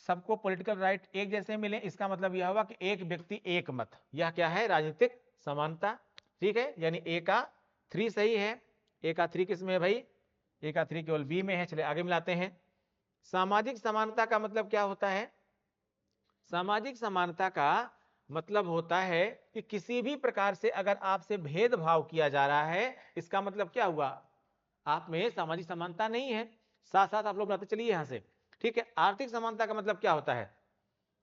सबको पॉलिटिकल राइट एक जैसे मिले। इसका मतलब यह हुआ कि एक व्यक्ति एक मत, यह क्या है? राजनीतिक समानता। ठीक है, यानी ए का 3 सही है। ए का 3 किस में है भाई? ए का 3 केवल बी में है। चलिए आगे मिलाते हैं। सामाजिक समानता का मतलब क्या होता है? सामाजिक समानता का मतलब होता है कि किसी भी प्रकार से अगर आपसे भेदभाव किया जा रहा है, इसका मतलब क्या हुआ? आप में सामाजिक समानता नहीं है। साथ साथ आप लोग बताते चलिए यहां से। ठीक है, आर्थिक समानता का मतलब क्या होता है?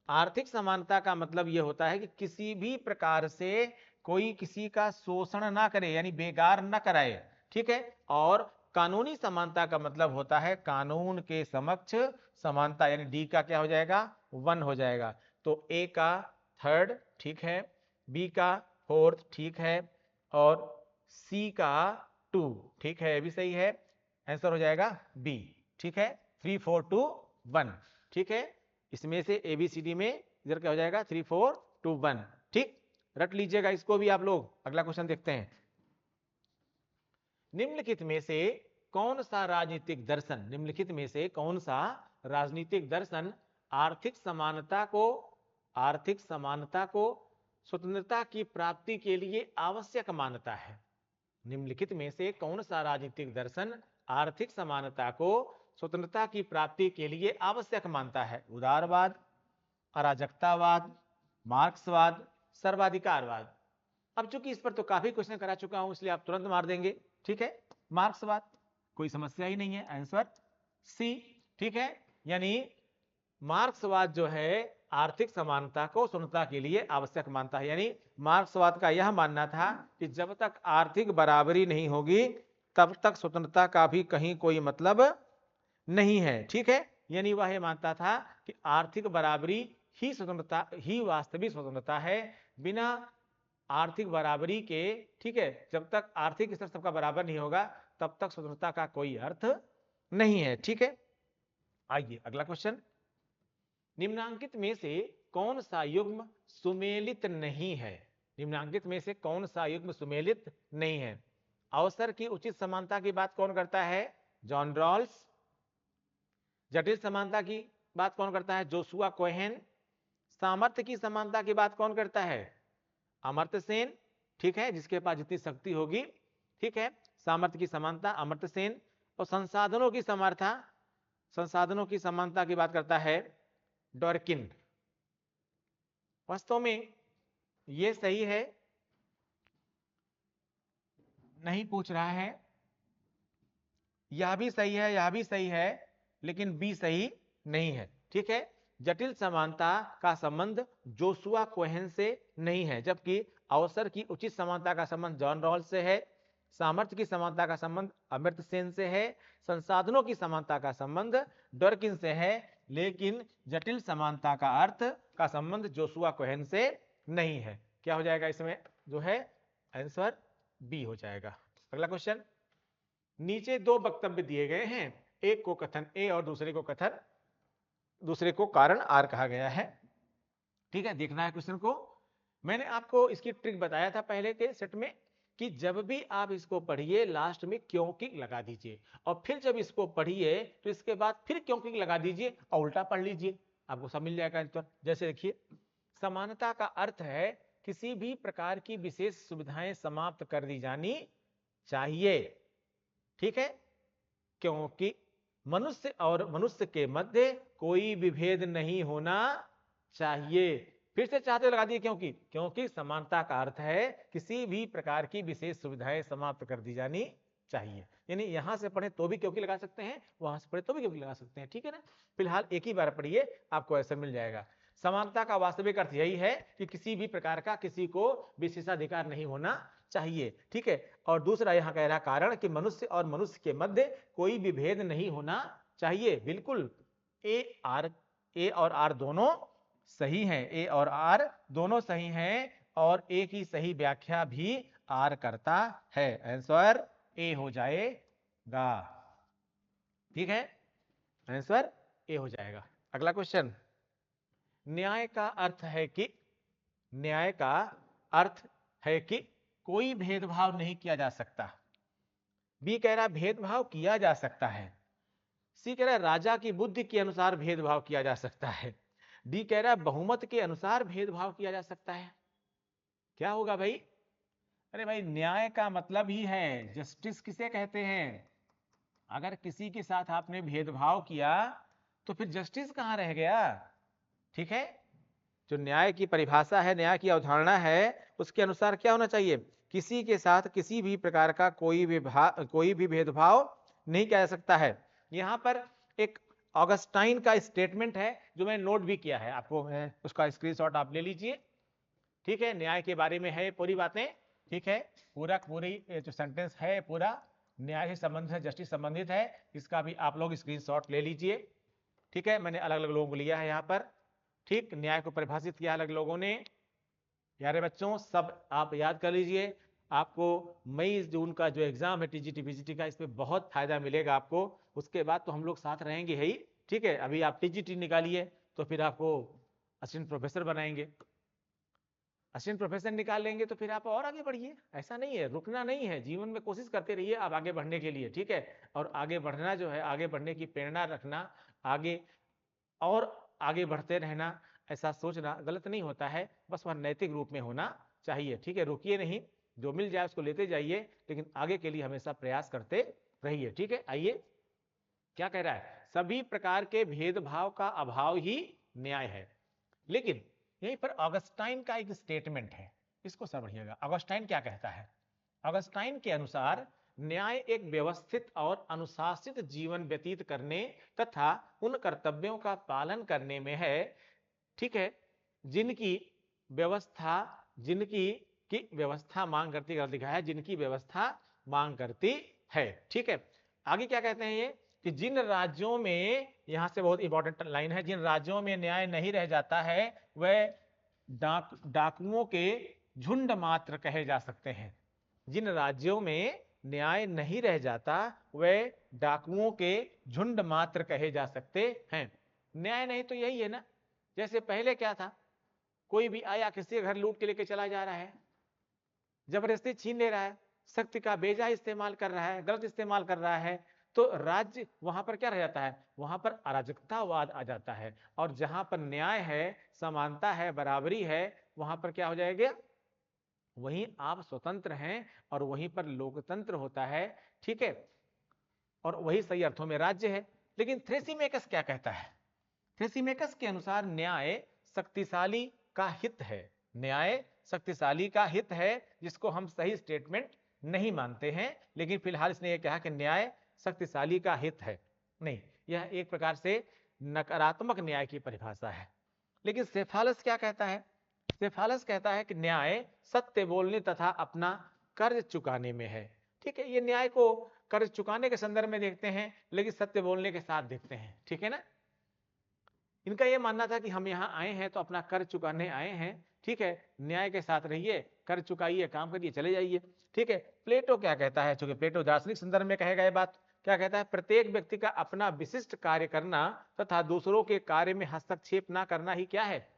आर्थिक समानता का मतलब यह होता है कि किसी भी प्रकार से कोई किसी का शोषण ना करे, यानी बेगार ना कराए। ठीक है, और कानूनी समानता का मतलब होता है कानून के समक्ष समानता, यानी डी का क्या हो जाएगा? 1 हो जाएगा। तो ए का 3rd ठीक है, बी का 4th ठीक है, और सी का 2 ठीक है, ये भी सही है। आंसर हो जाएगा बी। ठीक है, 3 4 2 1। ठीक है, इसमें से एबीसीडी में इधर क्या हो जाएगा? 3 4 2 1। ठीक, रट लीजिएगा इसको भी आप लोग। अगला क्वेश्चन देखते हैं। निम्नलिखित में से कौन सा राजनीतिक दर्शन, निम्नलिखित में से कौन सा राजनीतिक दर्शन आर्थिक समानता को स्वतंत्रता की प्राप्ति के लिए आवश्यक मानता है? निम्नलिखित में से कौन सा राजनीतिक दर्शन आर्थिक समानता को स्वतंत्रता की प्राप्ति के लिए आवश्यक मानता है? उदारवाद, अराजकतावाद, मार्क्सवाद, सर्वाधिकारवाद। अब चूंकि इस पर तो काफी क्वेश्चन करा चुका हूं, इसलिए आप तुरंत मार देंगे। ठीक है, मार्क्सवाद, कोई समस्या ही नहीं है। Answer C. ठीक है, यानी मार्क्सवाद जो है आर्थिक समानता को स्वतंत्रता के लिए आवश्यक मानता है। यानी मार्क्सवाद का यह मानना था कि जब तक आर्थिक बराबरी नहीं होगी तब तक स्वतंत्रता का भी कहीं कोई मतलब नहीं है। ठीक है, यानी वह मानता था कि आर्थिक बराबरी ही स्वतंत्रता, ही वास्तविक स्वतंत्रता है। बिना आर्थिक बराबरी के, ठीक है, जब तक आर्थिक स्तर सबका बराबर नहीं होगा तब तक स्वतंत्रता का कोई अर्थ नहीं है। ठीक है, आइए अगला क्वेश्चन। निम्नांकित में से कौन सा युग्म सुमेलित नहीं है? निम्नांकित में से कौन सा युग्म सुमेलित नहीं है? अवसर की उचित समानता की बात कौन करता है? John Rawls. जटिल समानता की बात कौन करता है? Joshua Cohen. सामर्थ्य की समानता की बात कौन करता है? अमर्त्य सेन। ठीक है, जिसके पास जितनी शक्ति होगी। ठीक है, सामर्थ्य की समानता अमर्त्य सेन। और संसाधनों की समानता की बात करता है डॉर्किन। वास्तव में यह सही है, नहीं पूछ रहा है। यह भी सही है, यह भी सही है, लेकिन बी सही नहीं है। ठीक है, जटिल समानता का संबंध जोशुआ कोहेन से नहीं है, जबकि अवसर की उचित समानता का संबंध जॉन रॉल्स से है। सामर्थ्य की समानता का संबंध अमर्त्य सेन से है। संसाधनों की समानता का संबंध डॉर्किन से है, लेकिन जटिल समानता का अर्थ का संबंध जोशुआ कोहेन से नहीं है। क्या हो जाएगा इसमें? जो है आंसर बी हो जाएगा। अगला क्वेश्चन। नीचे 2 वक्तव्य दिए गए हैं, एक को कथन ए और दूसरे को कारण आर कहा गया है। ठीक है, देखना है क्वेश्चन को। मैंने आपको इसकी ट्रिक बताया था पहले के सेट में कि जब भी आप इसको पढ़िए लास्ट में क्योंकि लगा दीजिए, और फिर जब इसको पढ़िए तो इसके बाद फिर क्योंकि लगा दीजिए और उल्टा पढ़ लीजिए, आपको सब मिल जाएगा आंसर। जैसे देखिए, समानता का अर्थ है किसी भी प्रकार की विशेष सुविधाएं समाप्त कर दी जानी चाहिए। ठीक है, क्योंकि मनुष्य और मनुष्य के मध्य कोई विभेद नहीं होना चाहिए। फिर से चाहते लगा दिए क्योंकि समानता का अर्थ है किसी भी प्रकार की विशेष सुविधाएं समाप्त कर दी जानी चाहिए। यानी यहां से पढ़े तो भी क्योंकि लगा सकते हैं, वहां से पढ़े तो भी क्योंकि लगा सकते हैं। ठीक है ना, फिलहाल एक ही बार पढ़िए, आपको ऐसा मिल जाएगा। समानता का वास्तविक अर्थ यही है कि किसी भी प्रकार का किसी को विशेषाधिकार नहीं होना चाहिए, ठीक है। और दूसरा यहां कह रहा कारण कि मनुष्य और मनुष्य के मध्य कोई भी भेद नहीं होना चाहिए। बिल्कुल, ए और आर दोनों सही हैं, ए और आर दोनों सही हैं, और एक ही सही व्याख्या भी आर करता है। आंसर ए हो जाएगा, ठीक है, आंसर ए हो जाएगा। अगला क्वेश्चन, न्याय का अर्थ है कि, न्याय का अर्थ है कि कोई भेदभाव नहीं किया जा सकता। बी कह रहा है भेदभाव किया जा सकता है। सी कह रहा है राजा की बुद्धि के अनुसार भेदभाव किया जा सकता है। डी कह रहा है बहुमत के अनुसार भेदभाव किया जा सकता है। क्या होगा भाई? अरे भाई, न्याय का मतलब ही है जस्टिस किसे कहते हैं। अगर किसी के साथ आपने भेदभाव किया तो फिर जस्टिस कहां रह गया, ठीक है। जो न्याय की परिभाषा है, न्याय की अवधारणा है, उसके अनुसार क्या होना चाहिए, किसी के साथ किसी भी प्रकार का कोई भी भेदभाव नहीं किया जा सकता है। यहां पर एक ऑगस्टाइन का स्टेटमेंट है जो मैंने नोट भी किया है, आपको उसका स्क्रीनशॉट आप ले लीजिए, ठीक है। न्याय के बारे में है पूरी बातें, ठीक है, पूरी जो सेंटेंस है पूरा न्याय से संबंधित है, जस्टिस संबंधित है, इसका भी आप लोग स्क्रीनशॉट ले लीजिए, ठीक है। मैंने अलग अलग लोगों को लिया है यहाँ पर, ठीक, न्याय को परिभाषित किया अलग लोगों ने। प्यारे बच्चों, सब आप याद कर लीजिए, आपको मई जून का जो एग्जाम है टीजीटी बीजीटी का, इसमें बहुत फायदा मिलेगा आपको। उसके बाद तो हम लोग साथ रहेंगे ही, ठीक है। अभी आप टीजीटी निकालिए तो फिर आपको असिस्टेंट प्रोफेसर बनाएंगे, असिस्टेंट प्रोफेसर निकाल लेंगे तो फिर आप और आगे बढ़िए। ऐसा नहीं है, रुकना नहीं है, जीवन में कोशिश करते रहिए आप आगे बढ़ने के लिए, ठीक है। और आगे बढ़ना जो है, आगे बढ़ने की प्रेरणा रखना, आगे और आगे बढ़ते रहना, ऐसा सोचना गलत नहीं होता है, बस वह नैतिक रूप में होना चाहिए, ठीक है। रुकिए नहीं, जो मिल जाए उसको लेते जाइए, लेकिन आगे के लिए हमेशा प्रयास करते रहिए, ठीक है। आइए, क्या कह रहा है, सभी प्रकार के भेदभाव का अभाव ही न्याय है। लेकिन यहीं पर ऑगस्टाइन का एक स्टेटमेंट है, इसको समझिएगा। ऑगस्टाइन क्या कहता है? ऑगस्टाइन के अनुसार न्याय एक व्यवस्थित और अनुशासित जीवन व्यतीत करने तथा उन कर्तव्यों का पालन करने में है, ठीक है, जिनकी व्यवस्था मांग करती, गलत लिखा है, जिनकी व्यवस्था मांग करती है, ठीक है। आगे क्या कहते हैं ये, कि जिन राज्यों में, यहां से बहुत इंपॉर्टेंट लाइन है, जिन राज्यों में न्याय नहीं रह जाता है वह डाकुओं के झुंड मात्र कहे जा सकते हैं। जिन राज्यों में न्याय नहीं रह जाता वह डाकुओं के झुंड मात्र कहे जा सकते हैं। न्याय नहीं तो यही है ना, जैसे पहले क्या था, कोई भी आया किसी के घर लूट के लेके चला जा रहा है, जबरदस्ती छीन ले रहा है, शक्ति का बेजा इस्तेमाल कर रहा है, गलत इस्तेमाल कर रहा है, तो राज्य वहां पर क्या रह जाता है, वहां पर अराजकतावाद आ जाता है। और जहां पर न्याय है, समानता है, बराबरी है, वहां पर क्या हो जाएगा, वहीं आप स्वतंत्र हैं और वहीं पर लोकतंत्र होता है, ठीक है। और वही सही अर्थों में राज्य है। लेकिन थ्रेसिमेकस क्या कहता है? थ्रेसिमेकस के अनुसार न्याय शक्तिशाली का हित है, न्याय शक्तिशाली का हित है, जिसको हम सही स्टेटमेंट नहीं मानते हैं। लेकिन फिलहाल इसने यह कहा कि न्याय शक्तिशाली का हित है, नहीं, यह एक प्रकार से नकारात्मक न्याय की परिभाषा है। लेकिन सेफालस क्या कहता है? सेफालस कहता है कि न्याय सत्य बोलने तथा अपना कर्ज चुकाने में है, ठीक है। ये न्याय को कर्ज चुकाने के संदर्भ में देखते हैं, लेकिन सत्य बोलने के साथ देखते हैं, ठीक है ना। इनका यह मानना था कि हम यहाँ आए हैं तो अपना कर्ज चुकाने आए हैं, ठीक है, न्याय के साथ रहिए, कर्ज चुकाइए, काम करिए, चले जाइए, ठीक है। प्लेटो क्या कहता है? चूंकि प्लेटो दार्शनिक संदर्भ में कहेगा ये बात, क्या कहता है? प्रत्येक व्यक्ति का अपना विशिष्ट कार्य करना तथा दूसरों के कार्य में हस्तक्षेप ना करना ही क्या है,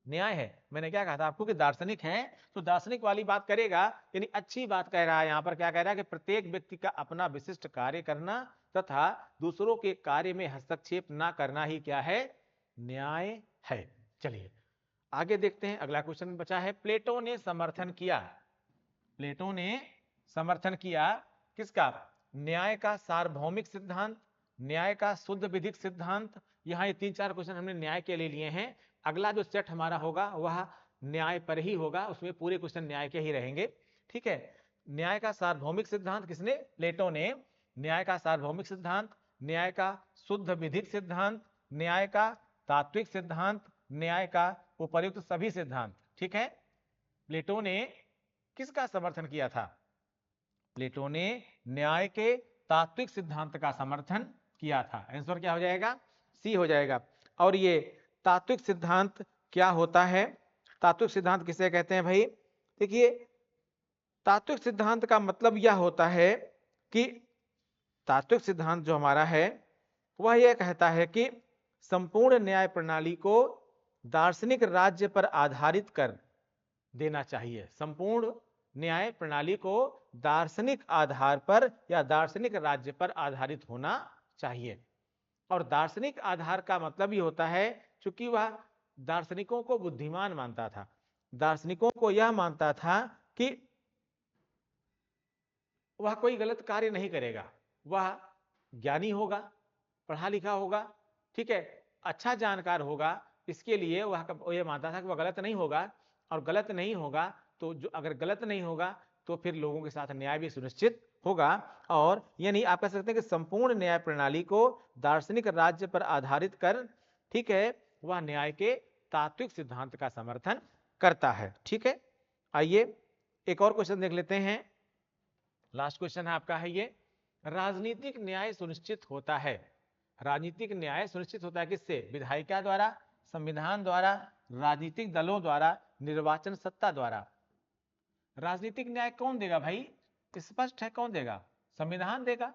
न्याय है। मैंने क्या कहा था आपको कि दार्शनिक है तो दार्शनिक वाली बात करेगा, यानी अच्छी बात कह रहा है। यहां पर क्या कह रहा है कि प्रत्येक व्यक्ति का अपना विशिष्ट कार्य करना तथा दूसरों के कार्य में हस्तक्षेप ना करना ही क्या है, न्याय है। चलिए आगे देखते हैं, अगला क्वेश्चन बचा है, प्लेटो ने समर्थन किया, प्लेटो ने समर्थन किया किसका? न्याय का सार्वभौमिक सिद्धांत, न्याय का शुद्ध विधिक सिद्धांत। यहां ये 3-4 क्वेश्चन हमने न्याय के लिए लिए हैं। अगला जो सेट हमारा होगा वह न्याय पर ही होगा, उसमें पूरे क्वेश्चन न्याय के ही रहेंगे, ठीक है। न्याय का सार्वभौमिक सिद्धांत किसने? प्लेटो ने। न्याय का सार्वभौमिक सिद्धांत, न्याय का शुद्ध विधिक सिद्धांत, न्याय का तात्विक सिद्धांत न्याय का उपर्युक्त सभी सिद्धांत, ठीक है, प्लेटो ने किसका समर्थन किया था? प्लेटो ने न्याय के तात्विक सिद्धांत का समर्थन किया था। आंसर क्या हो जाएगा? सी हो जाएगा। और ये तात्विक सिद्धांत क्या होता है? तात्विक सिद्धांत किसे कहते हैं भाई? देखिए, तात्विक सिद्धांत का मतलब यह होता है कि तात्विक सिद्धांत जो हमारा है वह यह कहता है कि संपूर्ण न्याय प्रणाली को दार्शनिक राज्य पर आधारित कर देना चाहिए। संपूर्ण न्याय प्रणाली को दार्शनिक आधार पर या दार्शनिक राज्य पर आधारित होना चाहिए। और दार्शनिक आधार का मतलब ही होता है, चूंकि वह दार्शनिकों को बुद्धिमान मानता था, दार्शनिकों को यह मानता था कि वह कोई गलत कार्य नहीं करेगा, वह ज्ञानी होगा, पढ़ा लिखा होगा, ठीक है, अच्छा जानकार होगा, इसके लिए वह यह मानता था कि वह गलत नहीं होगा। और गलत नहीं होगा तो जो अगर गलत नहीं होगा तो फिर लोगों के साथ न्याय भी सुनिश्चित होगा। और यानी आप कह सकते हैं कि संपूर्ण न्याय प्रणाली को दार्शनिक राज्य पर आधारित कर, ठीक है, वह न्याय के तात्विक सिद्धांत का समर्थन करता है। ठीक है, आइए एक और क्वेश्चन देख लेते हैं। लास्ट क्वेश्चन है आपका है ये, राजनीतिक न्याय सुनिश्चित होता है। राजनीतिक न्याय सुनिश्चित होता है किससे? विधायिका द्वारा, संविधान द्वारा, राजनीतिक दलों द्वारा, निर्वाचन सत्ता द्वारा। राजनीतिक न्याय कौन देगा भाई? स्पष्ट है, कौन देगा? संविधान देगा।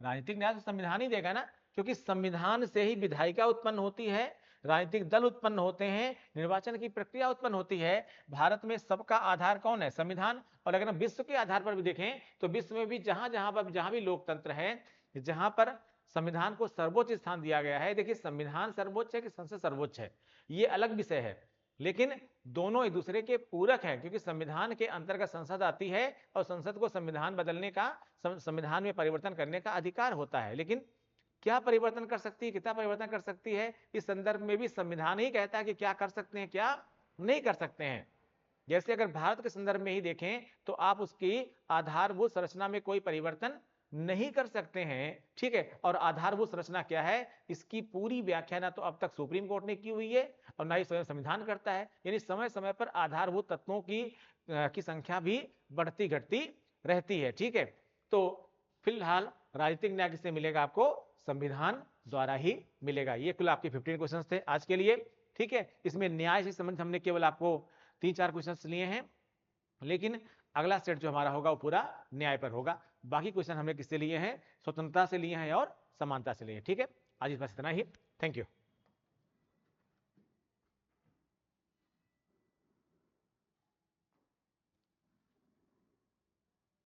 राजनीतिक न्याय तो संविधान ही देगा ना, क्योंकि संविधान से ही विधायिका उत्पन्न होती है, राजनीतिक दल उत्पन्न होते हैं, निर्वाचन की प्रक्रिया उत्पन्न होती है। भारत में सबका आधार कौन है? संविधान। और अगर हम विश्व के आधार पर भी देखें तो विश्व में भी जहां भी लोकतंत्र है, जहां पर संविधान को सर्वोच्च स्थान दिया गया है। देखिए, संविधान सर्वोच्च है कि संसद सर्वोच्च है, ये अलग विषय है, लेकिन दोनों एक दूसरे के पूरक हैं, क्योंकि संविधान के अंतर्गत संसद आती है और संसद को संविधान बदलने का, संविधान में परिवर्तन करने का अधिकार होता है। लेकिन क्या परिवर्तन कर सकती है, कितना परिवर्तन कर सकती है, इस संदर्भ में भी संविधान ही कहता है कि क्या कर सकते हैं, क्या नहीं कर सकते हैं। जैसे अगर भारत के संदर्भ में ही देखें तो आप उसकी आधारभूत संरचना में कोई परिवर्तन नहीं कर सकते हैं, ठीक है। और आधारभूत संरचना क्या है, इसकी पूरी व्याख्या ना तो अब तक सुप्रीम कोर्ट ने की हुई है और ना ही स्वयं संविधान करता है। यानी समय समय पर आधारभूत तत्वों की संख्या भी बढ़ती घटती रहती है, ठीक है। तो फिलहाल राजनीतिक न्याय किससे मिलेगा? आपको संविधान द्वारा ही मिलेगा। ये कुल आपके 15 क्वेश्चन थे आज के लिए, ठीक है। इसमें न्याय से संबंधित हमने केवल आपको 3-4 क्वेश्चन लिए हैं, लेकिन अगला सेट जो हमारा होगा वो पूरा न्याय पर होगा। बाकी क्वेश्चन हमने किससे लिए हैं? स्वतंत्रता से लिए हैं और समानता से लिए हैं, ठीक है। आज इस बस इतना ही। Thank you.